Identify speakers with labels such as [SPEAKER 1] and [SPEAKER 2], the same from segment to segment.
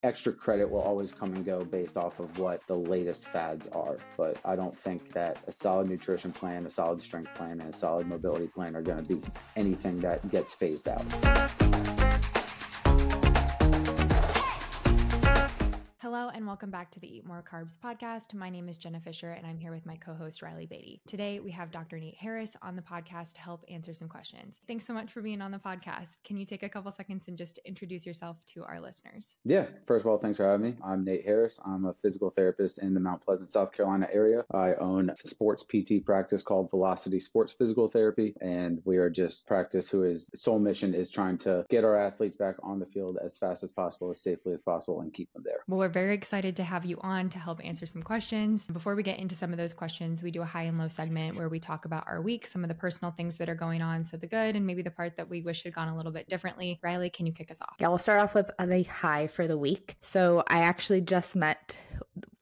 [SPEAKER 1] extra credit will always come and go based off of what the latest fads are. But I don't think that a solid nutrition plan, a solid strength plan, and a solid mobility plan are going to be anything that gets phased out.
[SPEAKER 2] Hello and welcome back to the Eat More Carbs podcast. My name is Jenna Fisher and I'm here with my co-host Reilly Beatty. Today we have Dr. Nate Harris on the podcast to help answer some questions. Thanks so much for being on the podcast. Can you take a couple seconds and just introduce yourself to our listeners?
[SPEAKER 1] Yeah. First of all, thanks for having me. I'm Nate Harris. I'm a physical therapist in the Mount Pleasant, South Carolina area. I own a sports PT practice called Velocity Sports Physical Therapy, and we are just practice whose sole mission is trying to get our athletes back on the field as fast as possible, as safely as possible, and keep them there.
[SPEAKER 2] Well, we're very excited to have you on to help answer some questions. Before we get into some of those questions, we do a high and low segment where we talk about our week, some of the personal things that are going on, so the good and maybe the part that we wish had gone a little bit differently. Reilly, can you kick us off?
[SPEAKER 3] Yeah, we'll start off with a high for the week. So I actually just met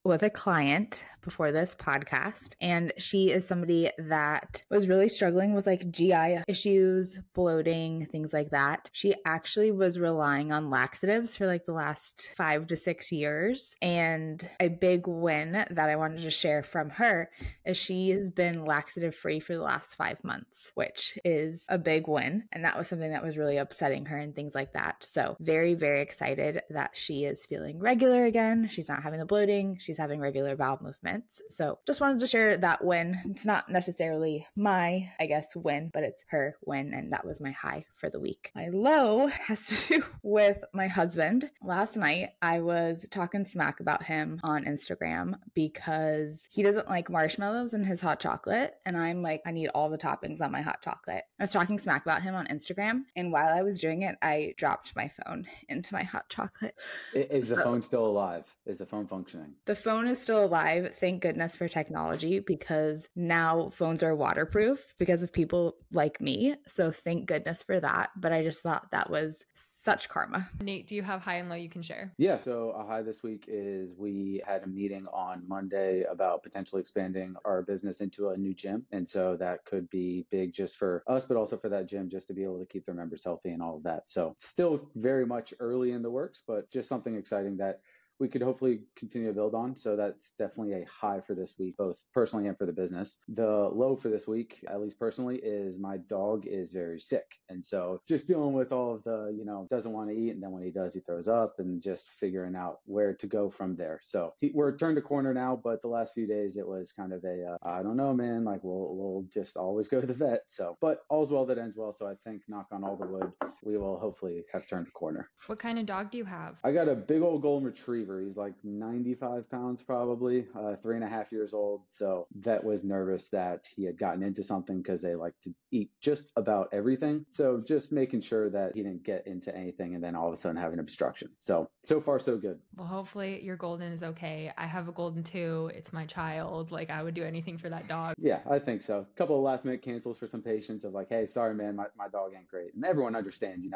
[SPEAKER 3] with a client before this podcast, and she is somebody that was really struggling with like GI issues, bloating, things like that. She actually was relying on laxatives for like the last 5 to 6 years. And a big win that I wanted to share from her is she has been laxative free for the last 5 months, which is a big win. And that was something that was really upsetting her and things like that. So very, very excited that she is feeling regular again. She's not having the bloating. She's having regular bowel movements. So just wanted to share that win. It's not necessarily my, win, but it's her win. And that was my high for the week. My low has to do with my husband. Last night, I was talking smack about him on Instagram because he doesn't like marshmallows in his hot chocolate. And I'm like, I need all the toppings on my hot chocolate. I was talking smack about him on Instagram. And while I was doing it, I dropped my phone into my hot chocolate.
[SPEAKER 1] Is the phone still alive? Is the phone functioning?
[SPEAKER 3] The phone is still alive. Thank goodness for technology, because now phones are waterproof because of people like me. So thank goodness for that. But I just thought that was such karma.
[SPEAKER 2] Nate, do you have high and low you can share?
[SPEAKER 1] Yeah. So a high this week is we had a meeting on Monday about potentially expanding our business into a new gym. And so that could be big just for us, but also for that gym, just to be able to keep their members healthy and all of that. So still very much early in the works, but just something exciting that we could hopefully continue to build on. So that's definitely a high for this week, both personally and for the business. The low for this week, at least personally, is my dog is very sick. And so just dealing with all of the, doesn't want to eat. And then when he does, he throws up, and just figuring out where to go from there. So we're turned a corner now, but the last few days it was kind of I don't know, man, like we'll just always go to the vet. So, but all's well that ends well. So I think, knock on all the wood, we will hopefully have turned a corner.
[SPEAKER 2] What kind of dog do you have?
[SPEAKER 1] I got a big old golden retriever. He's like 95 pounds, probably 3.5 years old. So vet was nervous that he had gotten into something because they like to eat just about everything. So just making sure that he didn't get into anything and then all of a sudden have an obstruction. So far so good.
[SPEAKER 2] Well, hopefully your golden is okay. I have a golden too. It's my child. Like, I would do anything for that dog.
[SPEAKER 1] Yeah, I think so. A couple of last minute cancels for some patients of like, hey, sorry, man, my dog ain't great. And everyone understands,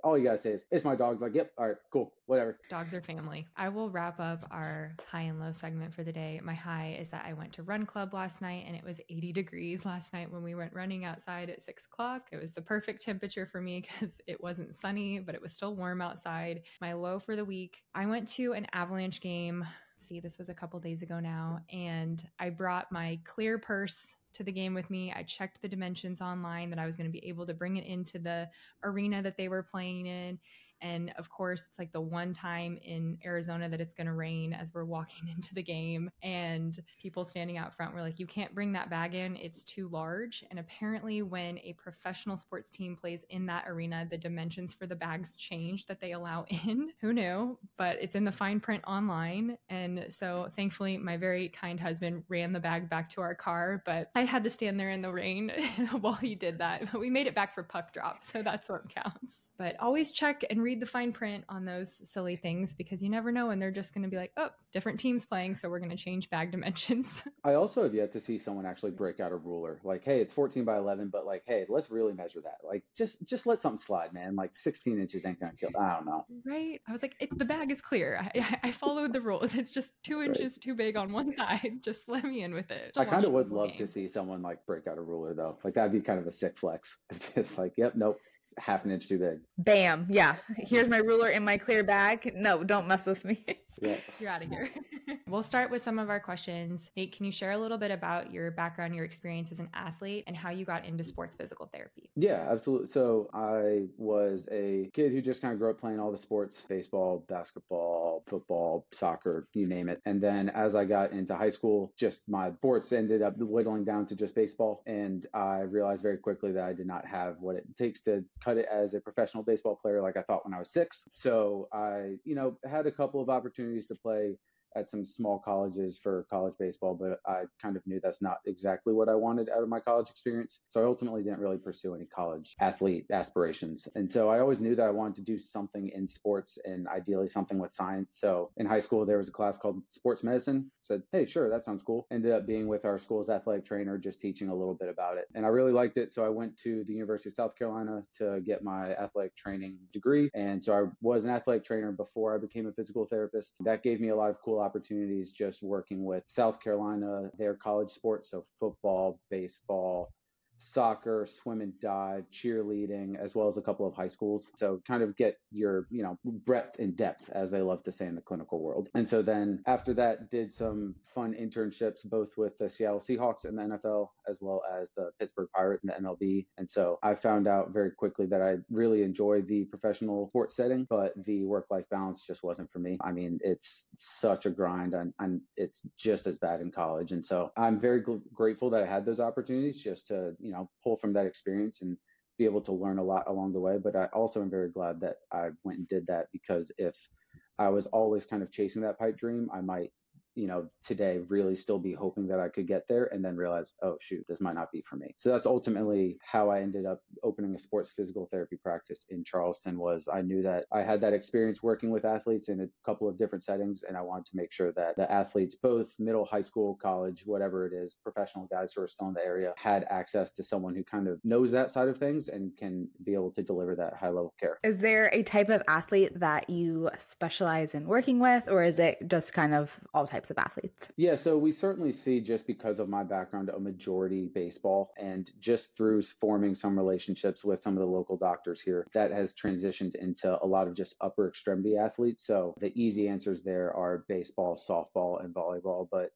[SPEAKER 1] all you gotta say is, it's my dog. Like, yep, all right, cool, whatever.
[SPEAKER 2] Dogs are family. I will wrap up our high and low segment for the day. My high is that I went to run club last night, and it was 80 degrees last night when we went running outside at 6 o'clock. It was the perfect temperature for me because it wasn't sunny, but it was still warm outside. My low for the week, I went to an Avalanche game. This was a couple days ago now, and I brought my clear purse to the game with me. I checked the dimensions online that I was going to be able to bring it into the arena that they were playing in. And of course, it's like the one time in Arizona that it's going to rain as we're walking into the game. And people standing out front were like, you can't bring that bag in. It's too large. And apparently when a professional sports team plays in that arena, the dimensions for the bags change that they allow in. Who knew? But it's in the fine print online. And so thankfully, my very kind husband ran the bag back to our car, but I had to stand there in the rain while he did that. But we made it back for puck drop. So that's what counts. But always check and read the fine print on those silly things, because you never know when they're just going to be like, oh, different teams playing, so we're going to change bag dimensions.
[SPEAKER 1] I also have yet to see someone actually break out a ruler. Like, hey, it's 14 by 11, but like, hey, let's really measure that. Like, just let something slide, man. Like 16 inches ain't going to kill. I don't know.
[SPEAKER 2] Right. I was like, the bag is clear. I followed the rules. It's just 2 inches too big on one side. Just let me in with it.
[SPEAKER 1] I kind of would love to see someone like break out a ruler though. Like that'd be kind of a sick flex. Just like, yep, nope. It's half an inch too big.
[SPEAKER 3] Bam. Yeah. Here's my ruler in my clear bag. No, don't mess with me.
[SPEAKER 1] Yeah.
[SPEAKER 2] You're out of here. We'll start with some of our questions. Nate, can you share a little bit about your background, your experience as an athlete, and how you got into sports physical therapy?
[SPEAKER 1] Yeah, absolutely. So I was a kid who just kind of grew up playing all the sports, baseball, basketball, football, soccer, you name it. And then as I got into high school, just my sports ended up whittling down to just baseball. And I realized very quickly that I did not have what it takes to cut it as a professional baseball player like I thought when I was 6. So I, had a couple of opportunities to play at some small colleges for college baseball, but I kind of knew that's not exactly what I wanted out of my college experience. So I ultimately didn't really pursue any college athlete aspirations. And so I always knew that I wanted to do something in sports and ideally something with science. So in high school, there was a class called sports medicine. I said, hey, sure, that sounds cool. Ended up being with our school's athletic trainer, just teaching a little bit about it. And I really liked it. So I went to the University of South Carolina to get my athletic training degree. And so I was an athletic trainer before I became a physical therapist. That gave me a lot of cool opportunities just working with South Carolina, their college sports, so football, baseball, soccer, swim and dive, cheerleading, as well as a couple of high schools. So kind of get your, breadth and depth, as they love to say in the clinical world. And so then after that, did some fun internships, both with the Seattle Seahawks and the NFL, as well as the Pittsburgh Pirates and the MLB. And so I found out very quickly that I really enjoyed the professional sports setting, but the work-life balance just wasn't for me. I mean, it's such a grind and it's just as bad in college. And so I'm very grateful that I had those opportunities just to, pull from that experience and be able to learn a lot along the way. But I also am very glad that I went and did that, because if I was always kind of chasing that pipe dream, I might, today really still be hoping that I could get there and then realize, oh, shoot, this might not be for me. So that's ultimately how I ended up opening a sports physical therapy practice in Charleston. Was I knew that I had that experience working with athletes in a couple of different settings, and I wanted to make sure that the athletes, both middle, high school, college, whatever it is, professional guys who are still in the area, had access to someone who kind of knows that side of things and can be able to deliver that high level care.
[SPEAKER 3] Is there a type of athlete that you specialize in working with, or is it just kind of all types of athletes?
[SPEAKER 1] Yeah, so we certainly see, just because of my background, a majority baseball, and just through forming some relationships with some of the local doctors here, that has transitioned into a lot of just upper extremity athletes. So the easy answers there are baseball, softball, and volleyball, but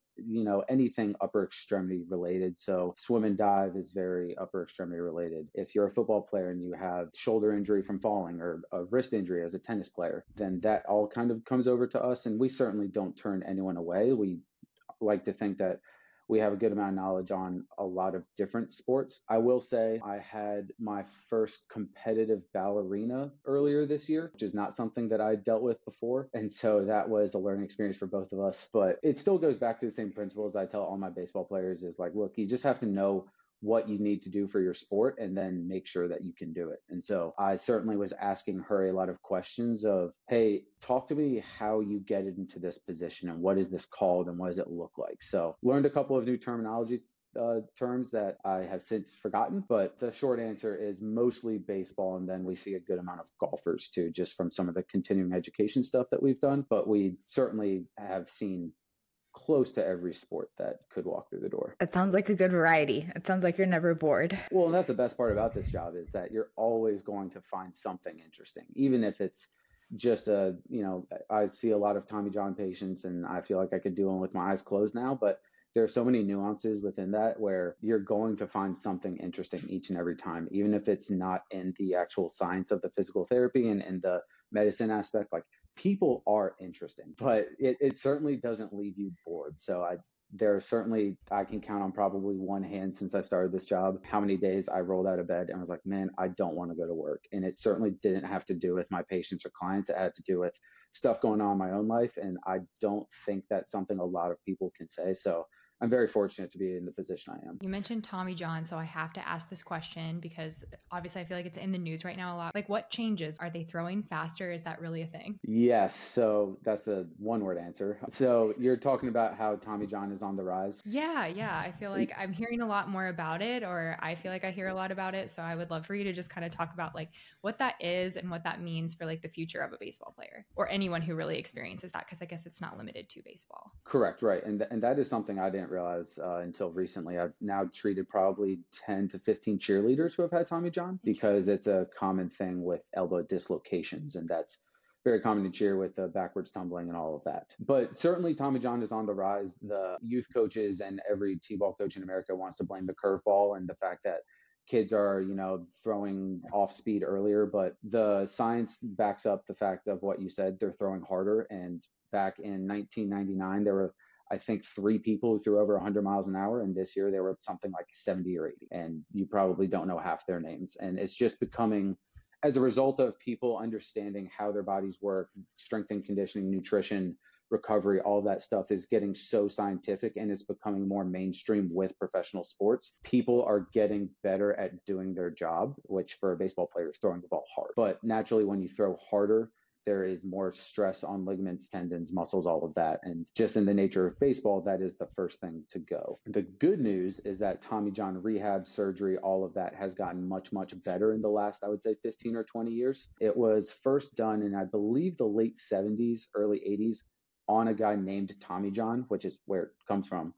[SPEAKER 1] anything upper extremity related. So swim and dive is very upper extremity related. If you're a football player and you have shoulder injury from falling or a wrist injury as a tennis player, then that all kind of comes over to us. And we certainly don't turn anyone away. We like to think that we have a good amount of knowledge on a lot of different sports. I will say I had my first competitive ballerina earlier this year, which is not something that I dealt with before. And so that was a learning experience for both of us. But it still goes back to the same principles I tell all my baseball players is like, look, you just have to know what you need to do for your sport and then make sure that you can do it. And so I certainly was asking her a lot of questions of, hey, talk to me how you get into this position and what is this called and what does it look like? So learned a couple of new terminology terms that I have since forgotten, but the short answer is mostly baseball. And then we see a good amount of golfers too, just from some of the continuing education stuff that we've done. But we certainly have seen close to every sport that could walk through the door.
[SPEAKER 3] It sounds like a good variety. It sounds like you're never bored.
[SPEAKER 1] Well, and that's the best part about this job is that you're always going to find something interesting, even if it's just I see a lot of Tommy John patients and I feel like I could do them with my eyes closed now, but there are so many nuances within that where you're going to find something interesting each and every time, even if it's not in the actual science of the physical therapy and the medicine aspect. Like, people are interesting, but it certainly doesn't leave you bored. So I can count on probably one hand since I started this job how many days I rolled out of bed and was like, man, I don't want to go to work. And it certainly didn't have to do with my patients or clients. It had to do with stuff going on in my own life. And I don't think that's something a lot of people can say. So I'm very fortunate to be in the position I am.
[SPEAKER 2] You mentioned Tommy John, so I have to ask this question because obviously I feel like it's in the news right now a lot. Like, what changes? Are they throwing faster? Is that really a thing?
[SPEAKER 1] Yes. So that's a one-word answer. So you're talking about how Tommy John is on the rise?
[SPEAKER 2] Yeah. I feel like I'm hearing a lot more about it, or I feel like I hear a lot about it. So I would love for you to just kind of talk about like what that is and what that means for like the future of a baseball player or anyone who really experiences that, because I guess it's not limited to baseball.
[SPEAKER 1] Correct. Right. And that is something I didn't didn't realize until recently. I've now treated probably 10 to 15 cheerleaders who have had Tommy John because it's a common thing with elbow dislocations, and that's very common to cheer with the backwards tumbling and all of that. But certainly Tommy John is on the rise. The youth coaches and every T-ball coach in America wants to blame the curveball and the fact that kids are, throwing off speed earlier, but the science backs up the fact of what you said. They're throwing harder. And back in 1999, there were, I think, 3 people who threw over 100 miles an hour. And this year there were something like 70 or 80. And you probably don't know half their names. And it's just becoming, as a result of people understanding how their bodies work, strength and conditioning, nutrition, recovery, all that stuff is getting so scientific and it's becoming more mainstream with professional sports. People are getting better at doing their job, which for a baseball player is throwing the ball hard. But naturally, when you throw harder, there is more stress on ligaments, tendons, muscles, all of that. And just in the nature of baseball, that is the first thing to go. The good news is that Tommy John rehab, surgery, all of that has gotten much, much better in the last, I would say, 15 or 20 years. It was first done in, I believe, the late 70s, early 80s on a guy named Tommy John, which is where it comes from.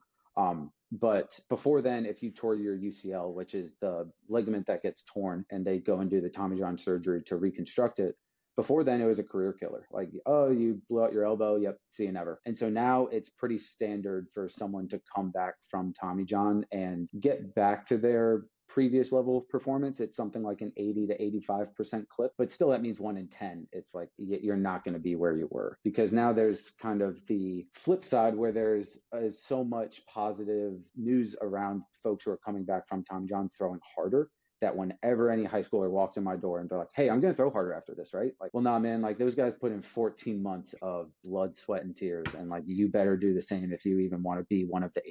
[SPEAKER 1] But before then, if you tore your UCL, which is the ligament that gets torn, and they go and do the Tommy John surgery to reconstruct it, before then, it was a career killer. Like, oh, you blew out your elbow. Yep, see you never. And so now it's pretty standard for someone to come back from Tommy John and get back to their previous level of performance. It's something like an 80 to 85% clip, but still that means 1 in 10. It's like you're not going to be where you were, because now there's kind of the flip side where there's so much positive news around folks who are coming back from Tommy John throwing harder, that whenever any high schooler walks in my door and they're like, hey, I'm going to throw harder after this, right? Like, well, nah, man, like those guys put in 14 months of blood, sweat, and tears. And like, you better do the same if you even want to be one of the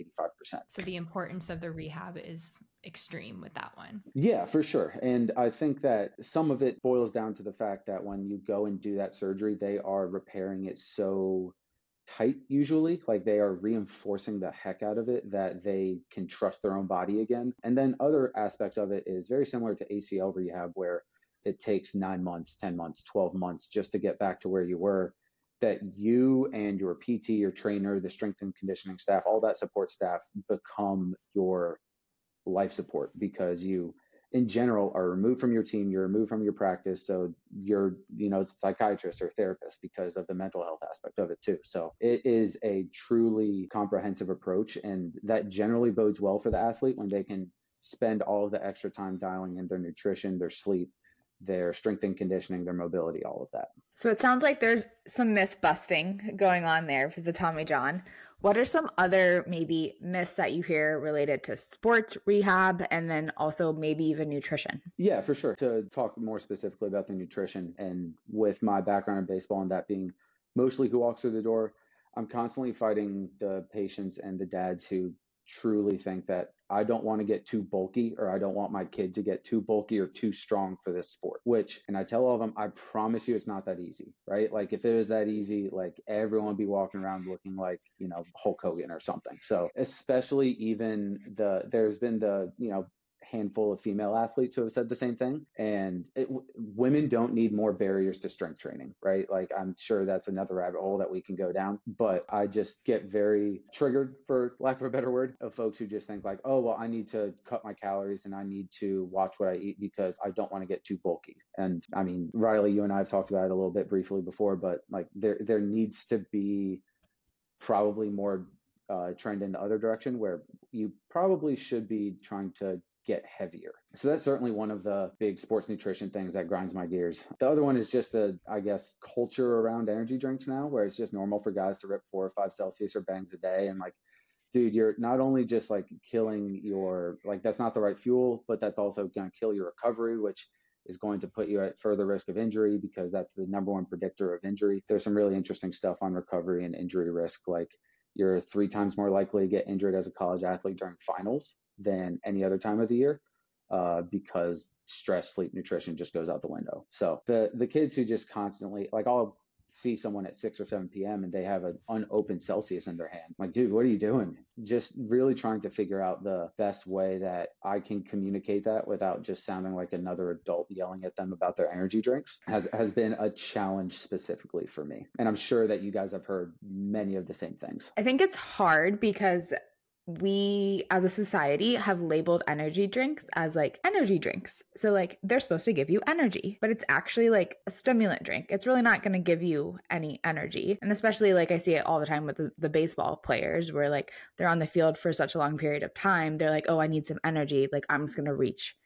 [SPEAKER 1] 85%.
[SPEAKER 2] So the importance of the rehab is extreme with that one.
[SPEAKER 1] Yeah, for sure. And I think that some of it boils down to the fact that when you go and do that surgery, they are repairing it so tight, usually, like they are reinforcing the heck out of it that they can trust their own body again. And then other aspects of it is very similar to ACL rehab, where it takes 9 months, 10 months, 12 months just to get back to where you were, that you and your PT, your trainer, the strength and conditioning staff, all that support staff become your life support, because you in general are removed from your team, you're removed from your practice. So you're, psychiatrist or therapist because of the mental health aspect of it too. So it is a truly comprehensive approach, and that generally bodes well for the athlete when they can spend all of the extra time dialing in their nutrition, their sleep, their strength and conditioning, their mobility, all of that.
[SPEAKER 3] So it sounds like there's some myth busting going on there for the Tommy John. What are some other maybe myths that you hear related to sports rehab, and then also maybe even nutrition?
[SPEAKER 1] Yeah, for sure. To talk more specifically about the nutrition, and with my background in baseball and that being mostly who walks through the door, I'm constantly fighting the patients and the dads who truly think that I don't want to get too bulky, or I don't want my kid to get too bulky or too strong for this sport, and I tell all of them, I promise you it's not that easy, right? Like if it was that easy, like everyone would be walking around looking like, Hulk Hogan or something. So especially even there's been the, handful of female athletes who have said the same thing. And women don't need more barriers to strength training, right? Like I'm sure that's another rabbit hole that we can go down, but I just get very triggered, for lack of a better word, of folks who just think like, oh, well, I need to cut my calories and I need to watch what I eat because I don't want to get too bulky. And I mean, Reilly, you and I have talked about it a little bit briefly before, but like there needs to be probably more trend in the other direction, where you probably should be trying to get heavier. So that's certainly one of the big sports nutrition things that grinds my gears. The other one is just the, culture around energy drinks now, where it's just normal for guys to rip 4 or 5 Celsius or bangs a day. And like, dude, you're not only just like killing your, that's not the right fuel, but that's also going to kill your recovery, which is going to put you at further risk of injury, because that's the number one predictor of injury. There's some really interesting stuff on recovery and injury risk. Like you're 3 times more likely to get injured as a college athlete during finals than any other time of the year, because stress, sleep, nutrition just goes out the window. So the kids who just constantly, I'll see someone at 6 or 7 p.m. and they have an unopened Celsius in their hand. I'm like, dude, what are you doing? Just really trying to figure out the best way that I can communicate that without just sounding like another adult yelling at them about their energy drinks has been a challenge specifically for me. And I'm sure that you guys have heard many of the same things.
[SPEAKER 3] I think it's hard because we as a society have labeled energy drinks as like energy drinks. So like they're supposed to give you energy, but it's actually like a stimulant drink. It's really not going to give you any energy. And especially like I see it all the time with the baseball players where like they're on the field for such a long period of time. They're like, oh, I need some energy. Like I'm just going to reach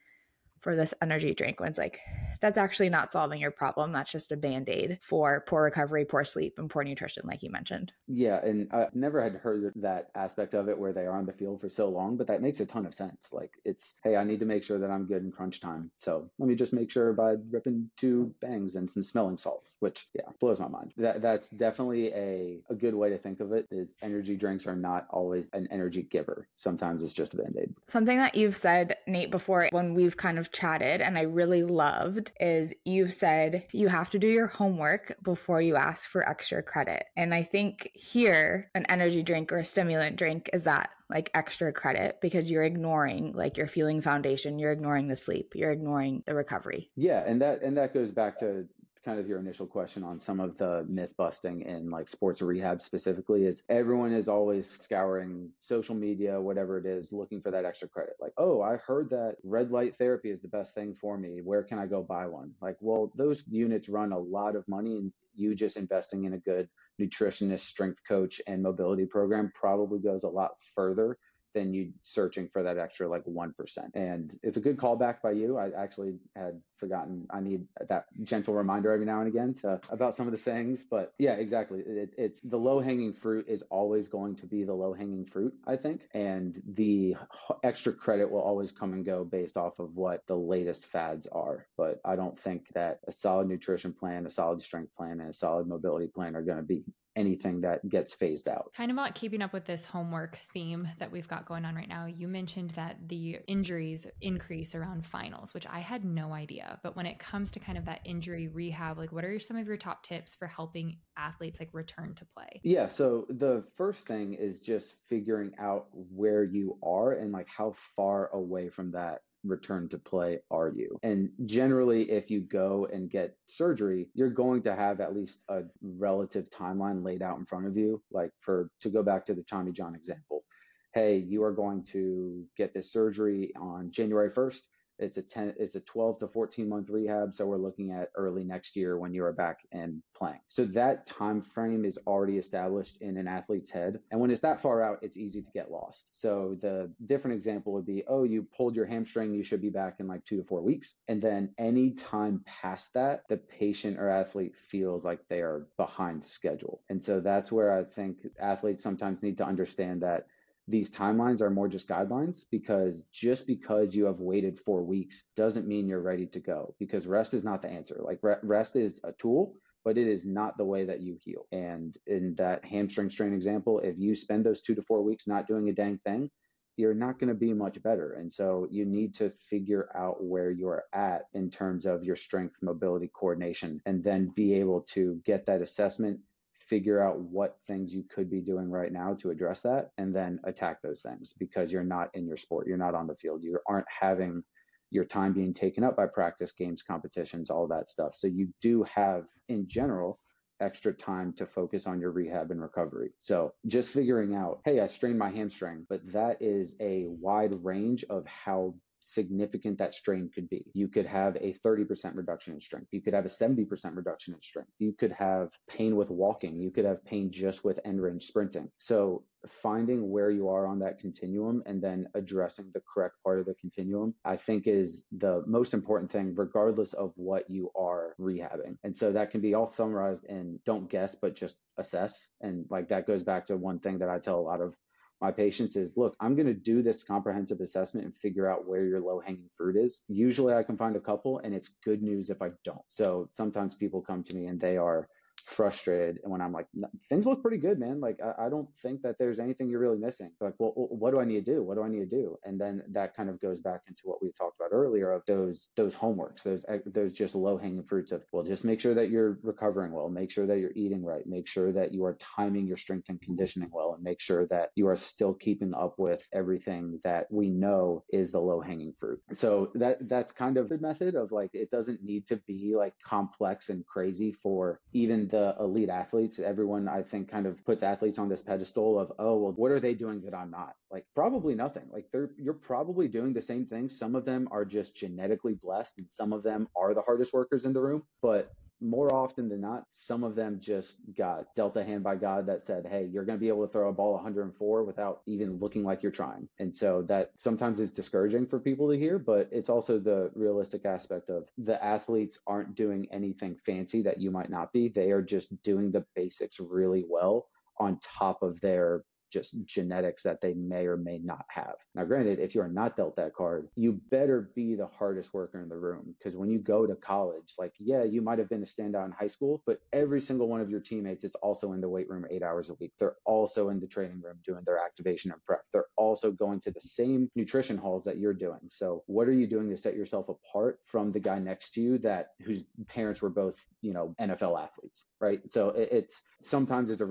[SPEAKER 3] for this energy drink, when it's like, that's actually not solving your problem. That's just a Band-Aid for poor recovery, poor sleep, and poor nutrition, like you mentioned.
[SPEAKER 1] Yeah, and I never had heard that aspect of it where they are on the field for so long, but that makes a ton of sense. Like it's, hey, I need to make sure that I'm good in crunch time. So let me just make sure by ripping 2 bangs and some smelling salts, which blows my mind. That's definitely a good way to think of it, is energy drinks are not always an energy giver. Sometimes it's just a Band-Aid.
[SPEAKER 3] Something that you've said, Nate, before when we've kind of chatted and I really loved is you've said you have to do your homework before you ask for extra credit. And I think here an energy drink or a stimulant drink is that like extra credit, because you're ignoring like your fueling foundation, you're ignoring the sleep, you're ignoring the recovery.
[SPEAKER 1] Yeah, and that goes back to kind of your initial question on some of the myth busting in like sports rehab specifically, is everyone is always scouring social media, whatever it is, looking for that extra credit. Like, oh, I heard that red light therapy is the best thing for me. Where can I go buy one? Like, well, those units run a lot of money, and you just investing in a good nutritionist, strength coach, and mobility program probably goes a lot further than you searching for that extra like 1%. And it's a good callback by you. I actually had forgotten. I need that gentle reminder every now and again about some of the sayings. But yeah, exactly. It's the low hanging fruit is always going to be the low hanging fruit, I think. And the extra credit will always come and go based off of what the latest fads are. But I don't think that a solid nutrition plan, a solid strength plan, and a solid mobility plan are going to be anything that gets phased out.
[SPEAKER 2] Kind of about keeping up with this homework theme that we've got going on right now, you mentioned that the injuries increase around finals, which I had no idea. But when it comes to kind of that injury rehab, like what are some of your top tips for helping athletes like return to play?
[SPEAKER 1] Yeah, so the first thing is just figuring out where you are and like how far away from that return to play are you? And generally, if you go and get surgery, you're going to have at least a relative timeline laid out in front of you. Like to go back to the Tommy John example, hey, you are going to get this surgery on January 1st. It's a 12 to 14 month rehab. So we're looking at early next year when you are back and playing. So that time frame is already established in an athlete's head. And when it's that far out, it's easy to get lost. So the different example would be, oh, you pulled your hamstring, you should be back in like 2 to 4 weeks. And then any time past that, the patient or athlete feels like they are behind schedule. And so that's where I think athletes sometimes need to understand that these timelines are more just guidelines, because just because you have waited 4 weeks doesn't mean you're ready to go, because rest is not the answer. Like rest is a tool, but it is not the way that you heal. And in that hamstring strain example, if you spend those 2 to 4 weeks not doing a dang thing, you're not going to be much better. And so you need to figure out where you're at in terms of your strength, mobility, coordination, and then be able to get that assessment, figure out what things you could be doing right now to address that, and then attack those things, because you're not in your sport. You're not on the field. You aren't having your time being taken up by practice, games, competitions, all that stuff. So you do have, in general, extra time to focus on your rehab and recovery. So just figuring out, hey, I strained my hamstring, but that is a wide range of how significant that strain could be. You could have a 30% reduction in strength. You could have a 70% reduction in strength. You could have pain with walking. You could have pain just with end range sprinting. So finding where you are on that continuum and then addressing the correct part of the continuum, I think is the most important thing, regardless of what you are rehabbing. And so that can be all summarized in don't guess, but just assess. And like that goes back to one thing that I tell a lot of my patients is, look, I'm going to do this comprehensive assessment and figure out where your low hanging fruit is. Usually I can find a couple, and it's good news if I don't. So sometimes people come to me and they are frustrated, and when I'm like, things look pretty good, man, like I don't think that there's anything you're really missing. They're like, well, what do I need to do? What do I need to do? And then that kind of goes back into what we talked about earlier of those homeworks, those just low hanging fruits of, well, just make sure that you're recovering well, make sure that you're eating right, make sure that you are timing your strength and conditioning well, and make sure that you are still keeping up with everything that we know is the low hanging fruit. So that's kind of the method of like, it doesn't need to be like complex and crazy for even the elite athletes, everyone I think kind of puts athletes on this pedestal of, oh, well, what are they doing that I'm not? Like probably nothing. Like you're probably doing the same thing. Some of them are just genetically blessed and some of them are the hardest workers in the room, but more often than not, some of them just got dealt a hand by God that said, hey, you're going to be able to throw a ball 104 without even looking like you're trying. And so that sometimes is discouraging for people to hear, but it's also the realistic aspect of the athletes aren't doing anything fancy that you might not be. They are just doing the basics really well on top of their just genetics that they may or may not have. Now, granted, if you're not dealt that card, you better be the hardest worker in the room. Because when you go to college, like, yeah, you might have been a standout in high school, but every single one of your teammates is also in the weight room 8 hours a week. They're also in the training room doing their activation and prep. They're also going to the same nutrition halls that you're doing. So what are you doing to set yourself apart from the guy next to you that whose parents were both, NFL athletes, right? So it's sometimes it's a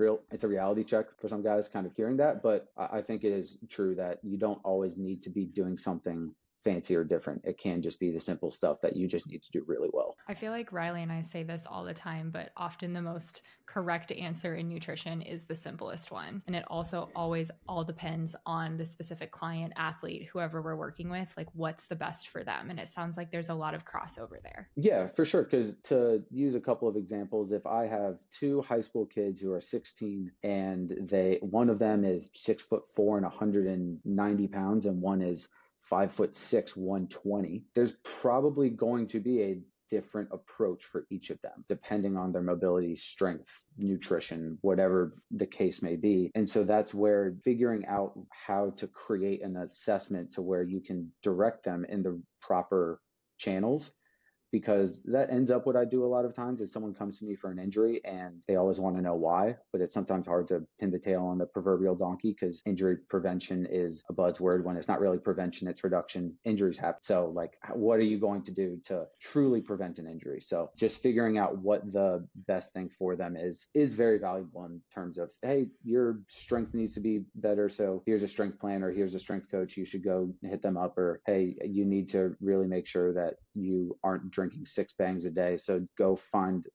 [SPEAKER 1] reality check for some guys kind of hearing that, but I think it is true that you don't always need to be doing something fancy or different. It can just be the simple stuff that you just need to do really well.
[SPEAKER 2] I feel like Reilly and I say this all the time, but often the most correct answer in nutrition is the simplest one. And it also always all depends on the specific client, athlete, whoever we're working with, like what's the best for them. And it sounds like there's a lot of crossover there.
[SPEAKER 1] Yeah, for sure. Because to use a couple of examples, if I have two high school kids who are 16 and one of them is 6'4" and 190 pounds, and one is 5'6", 120, there's probably going to be a different approach for each of them, depending on their mobility, strength, nutrition, whatever the case may be. And so that's where figuring out how to create an assessment to where you can direct them in the proper channels, because that ends up what I do a lot of times is someone comes to me for an injury and they always want to know why, but it's sometimes hard to pin the tail on the proverbial donkey because injury prevention is a buzzword when it's not really prevention, it's reduction. Injuries happen. So like, what are you going to do to truly prevent an injury? So just figuring out what the best thing for them is very valuable in terms of, hey, your strength needs to be better. So here's a strength plan, or here's a strength coach. You should go hit them up, or, hey, you need to really make sure that you aren't drinking 6 bangs a day. So go find,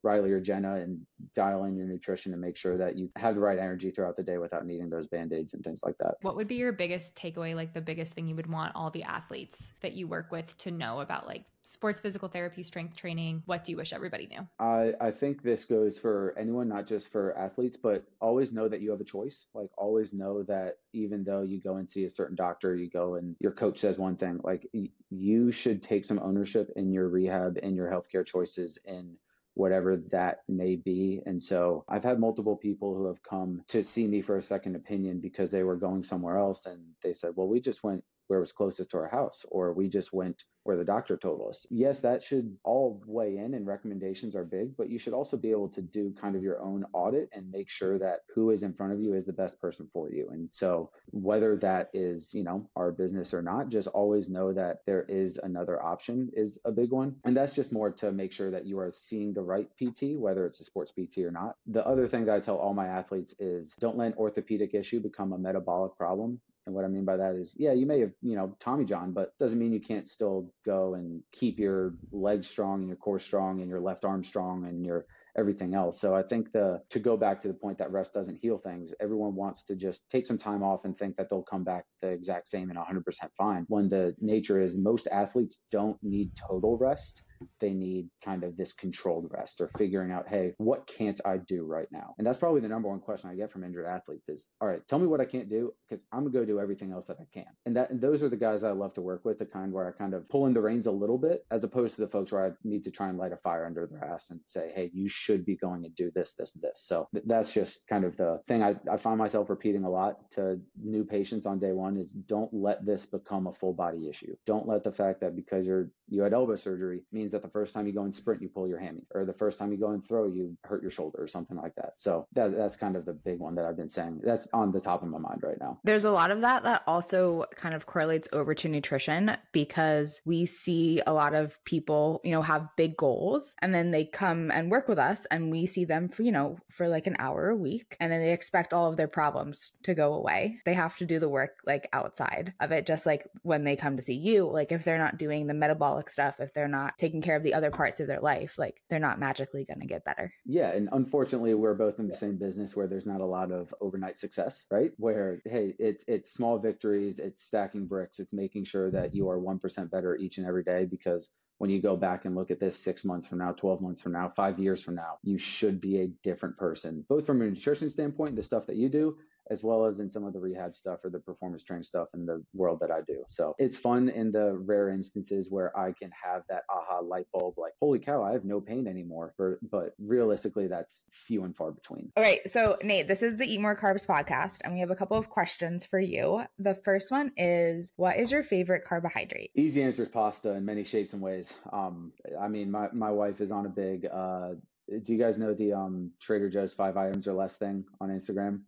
[SPEAKER 1] Reilly or Jenna and dial in your nutrition and make sure that you have the right energy throughout the day without needing those Band-Aids and things like that.
[SPEAKER 2] What would be your biggest takeaway, like the biggest thing you would want all the athletes that you work with to know about like sports physical therapy, strength training? What do you wish everybody knew?
[SPEAKER 1] I think this goes for anyone, not just for athletes, but always know that you have a choice. Like always know that even though you go and see a certain doctor, you go and your coach says one thing, like you should take some ownership in your rehab and your healthcare choices in whatever that may be. And so I've had multiple people who have come to see me for a second opinion because they were going somewhere else. And they said, well, we just went where it was closest to our house, or we just went where the doctor told us. Yes, that should all weigh in, and recommendations are big, but you should also be able to do kind of your own audit and make sure that who is in front of you is the best person for you. And so whether that is, our business or not, just always know that there is another option is a big one. And that's just more to make sure that you are seeing the right PT, whether it's a sports PT or not. The other thing that I tell all my athletes is don't let an orthopedic issue become a metabolic problem. And what I mean by that is, yeah, you may have, Tommy John, but doesn't mean you can't still go and keep your legs strong and your core strong and your left arm strong and your everything else. So I think to go back to the point that rest doesn't heal things, everyone wants to just take some time off and think that they'll come back the exact same and 100% fine. When the nature is most athletes don't need total rest. They need kind of this controlled rest, or figuring out, hey, what can't I do right now? And that's probably the number one question I get from injured athletes is, all right, tell me what I can't do, because I'm gonna go do everything else that I can. And those are the guys I love to work with, the kind where I kind of pull in the reins a little bit, as opposed to the folks where I need to try and light a fire under their ass and say, hey, you should be going and do this, this, this. So that's just kind of the thing I find myself repeating a lot to new patients on day one is don't let this become a full body issue. Don't let the fact that because you had elbow surgery means that the first time you go and sprint, you pull your hammy, or the first time you go and throw, you hurt your shoulder or something like that. So that's kind of the big one that I've been saying. That's on the top of my mind right now.
[SPEAKER 3] There's a lot of that also kind of correlates over to nutrition, because we see a lot of people, have big goals, and then they come and work with us and we see them for like an hour a week, and then they expect all of their problems to go away. They have to do the work like outside of it, just like when they come to see you, like if they're not doing the metabolic metabolic stuff, if they're not taking care of the other parts of their life, like they're not magically going to get better.
[SPEAKER 1] Yeah. And unfortunately, we're both in the same business where there's not a lot of overnight success, right? Where, hey, it's small victories, it's stacking bricks, it's making sure that you are 1% better each and every day. Because when you go back and look at this 6 months from now, 12 months from now, 5 years from now, you should be a different person, both from a nutrition standpoint, the stuff that you do, as well as in some of the rehab stuff or the performance training stuff in the world that I do. So it's fun in the rare instances where I can have that aha light bulb, like, holy cow, I have no pain anymore. But realistically, that's few and far between.
[SPEAKER 3] All right. So Nate, this is the Eat More Carbs podcast, and we have a couple of questions for you. The first one is, what is your favorite carbohydrate?
[SPEAKER 1] Easy answer is pasta in many shapes and ways. I mean, my wife is on a big, do you guys know the Trader Joe's 5 items or less thing on Instagram?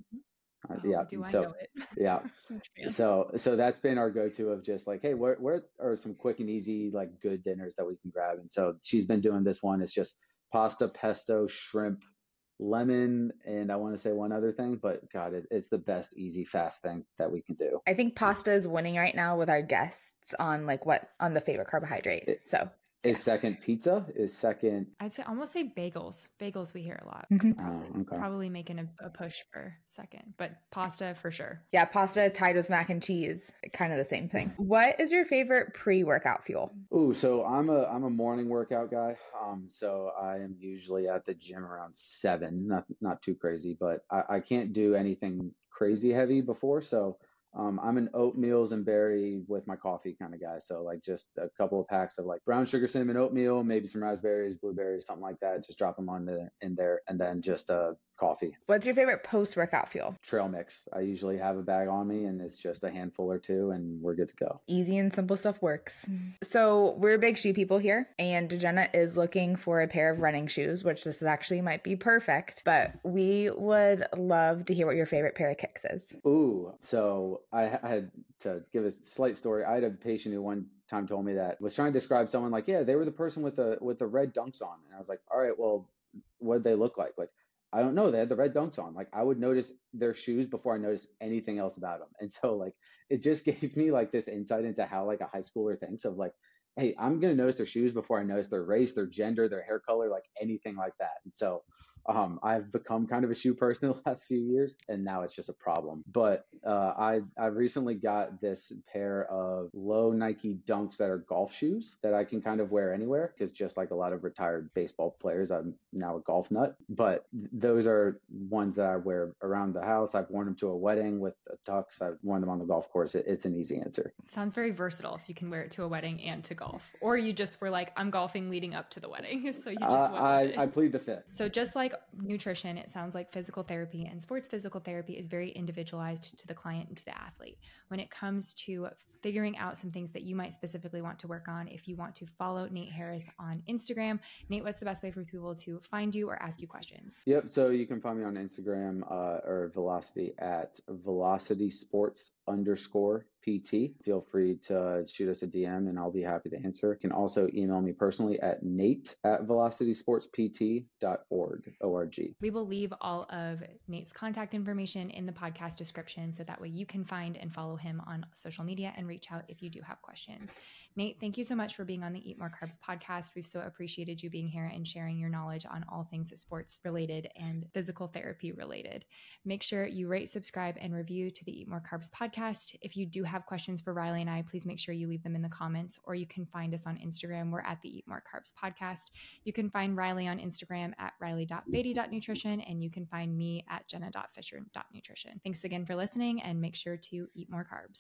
[SPEAKER 1] Yeah.
[SPEAKER 2] Do I
[SPEAKER 1] So,
[SPEAKER 2] know it?
[SPEAKER 1] yeah. So that's been our go-to of just like, hey, where are some quick and easy, like good dinners that we can grab? And so she's been doing this one. It's just pasta, pesto, shrimp, lemon, and I want to say one other thing, but God, it's the best, easy, fast thing that we can do.
[SPEAKER 3] I think pasta is winning right now with our guests on on the favorite carbohydrate.
[SPEAKER 1] Is second pizza? Is second?
[SPEAKER 2] I'd say almost say bagels. Bagels we hear a lot. Probably making a push for second, but pasta for sure.
[SPEAKER 3] Yeah, pasta tied with mac and cheese, kind of the same thing. What is your favorite pre-workout fuel?
[SPEAKER 1] Ooh, so I'm a morning workout guy. So I am usually at the gym around 7. Not too crazy, but I can't do anything crazy heavy before. So I'm an oatmeals and berry with my coffee kind of guy. So like just a couple of packs of like brown sugar cinnamon oatmeal, maybe some raspberries, blueberries, something like that. Just drop them in there, and then just coffee.
[SPEAKER 3] What's your favorite post-workout fuel?
[SPEAKER 1] Trail mix. I usually have a bag on me, and it's just a handful or two, and we're good to go.
[SPEAKER 3] Easy and simple stuff works. So we're big shoe people here, and Jenna is looking for a pair of running shoes, which this actually might be perfect, but we would love to hear what your favorite pair of kicks is.
[SPEAKER 1] Ooh, so I had to give a slight story. I had a patient who one time told me that was trying to describe someone like, yeah, they were the person with the red dunks on. And I was like, all right, well, what'd they look like? Like, I don't know. They had the red dunks on. Like, I would notice their shoes before I noticed anything else about them. And so like, it just gave me like this insight into how like a high schooler thinks of like, hey, I'm going to notice their shoes before I notice their race, their gender, their hair color, like anything like that. And so I've become kind of a shoe person the last few years, and now it's just a problem. But I recently got this pair of low Nike Dunks that are golf shoes that I can kind of wear anywhere, because just like a lot of retired baseball players, I'm now a golf nut. But those are ones that I wear around the house. I've worn them to a wedding with tux. I've worn them on the golf course. It's an easy answer.
[SPEAKER 2] Sounds very versatile if you can wear it to a wedding and to golf. Or you just were like, I'm golfing leading up to the wedding. So you just went
[SPEAKER 1] I plead the fifth.
[SPEAKER 2] So just like nutrition, it sounds like physical therapy and sports physical therapy is very individualized to the client and to the athlete. When it comes to figuring out some things that you might specifically want to work on, if you want to follow Nate Harris on Instagram, Nate, what's the best way for people to find you or ask you questions?
[SPEAKER 1] Yep. So you can find me on Instagram or Velocity at velocitysports_PT. Feel free to shoot us a DM and I'll be happy to answer. You can also email me personally at nate@velocitysportspt.org. We
[SPEAKER 2] will leave all of Nate's contact information in the podcast description, so that way you can find and follow him on social media and reach out if you do have questions. Nate, thank you so much for being on the Eat More Carbs podcast. We've so appreciated you being here and sharing your knowledge on all things sports related and physical therapy related. Make sure you rate, subscribe, and review to the Eat More Carbs podcast. If you do have questions for Reilly and I, please make sure you leave them in the comments, or you can find us on Instagram. We're at the Eat More Carbs podcast. You can find Reilly on Instagram at reilly.beatty.nutrition, and you can find me at jenna.fisher.nutrition. Thanks again for listening, and make sure to eat more carbs.